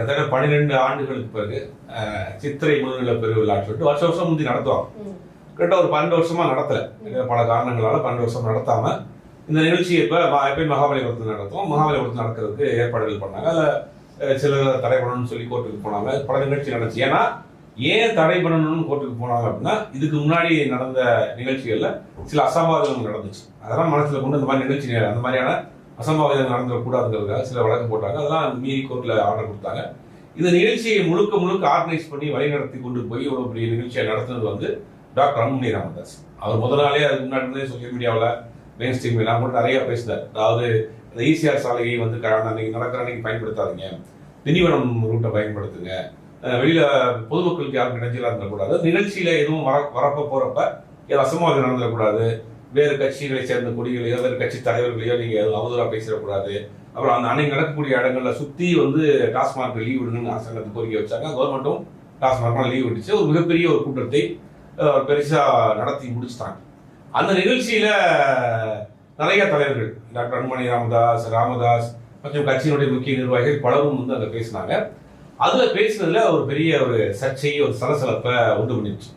கிட்டத்தட்ட 12 ஆண்டுகளுக்கு பிறகு சித்திரை முழுநில பெருவிழான்னு சொல்லிட்டு வருஷம் முந்தி நடத்துவாங்க. கிட்ட ஒரு 12 வருஷமா நடத்தல, பல காரணங்களால 12 வருஷம் நடத்தாம இந்த நிகழ்ச்சியை எப்பயும் மகாபலிபுரத்தில் நடத்துவோம். மகாபலிபுரத்தில் நடக்கிறதுக்கு ஏற்பாடுகள் பண்ணாங்க. அதில் சிலர் தடை பண்ணணும்னு சொல்லி கோர்ட்டுக்கு போனாங்க. பல நிகழ்ச்சி நடந்துச்சு. ஏன்னா ஏன் தடை பண்ணணும்னு கோர்ட்டுக்கு போனாங்க அப்படின்னா, இதுக்கு முன்னாடி நடந்த நிகழ்ச்சிகள்ல சில அசம்பாவிதங்கள் நடந்துச்சு. அதெல்லாம் மனசுல கொண்டு இந்த மாதிரி நிகழ்ச்சி அந்த மாதிரியான அசம்பாவிதங்கள் நடந்துடக்கூடாதுங்கிறதுக்காக சில வழக்கு போட்டாங்க. அதெல்லாம் மீறி கோர்ட்ல ஆர்டர் கொடுத்தாங்க. இந்த நிகழ்ச்சியை முழுக்க ஆர்கனைஸ் பண்ணி வழிநடத்தி கொண்டு போய் ஒரு பெரிய நிகழ்ச்சியை நடத்துனது வந்து டாக்டர் அன்புமணி ராமதாஸ். அவர் முதல் நாளே அதுக்கு முன்னாடி இருந்தே சோசியல் மீடியாவில் மெயின் ஸ்ட்ரீம் எல்லாம் கூட நிறைய பேசினார். அதாவது இந்த ஈசிஆர் சாலையை வந்து அன்னைக்கு நடக்கிற அன்னைக்கு பயன்படுத்தாதீங்க, திண்டிவனம் ரூட்டை பயன்படுத்துங்க, வெளியில பொதுமக்களுக்கு யாரும் இடைஞ்சலா இருந்துடக்கூடாது, நிகழ்ச்சியில எதுவும் வரப்ப போறப்ப ஏதாவது அசம்பாவிதம் நடந்துடக்கூடாது, வேறு கட்சிகளை சேர்ந்த கொடிகளையோ வேறு கட்சி தலைவர்களையோ நீங்க அவதூறா பேசிடக்கூடாது. அப்புறம் அந்த அன்னைக்கு நடக்கக்கூடிய இடங்கள்ல சுத்தி வந்து டாஸ்மாக் லீவ் விடுங்கன்னு அரசாங்கத்துக்கு கோரிக்கை வச்சாங்க. கவர்மெண்ட்டும் டாஸ்மாக் லீவ் விட்டுச்சு. ஒரு மிகப்பெரிய ஒரு கூட்டத்தை பெருசா நடத்தி முடிச்சுட்டாங்க. அந்த நிகழ்ச்சியில நிறைய தலைவர்கள் டாக்டர் அன்புமணி ராமதாஸ் மற்றும் கட்சியினுடைய முக்கிய நிர்வாகிகள் பலரும் வந்து அங்க பேசினாங்க. அதுல பேசினதுல ஒரு பெரிய ஒரு சர்ச்சையை ஒரு சலசலப்பை உண்டு பண்ணிடுச்சு.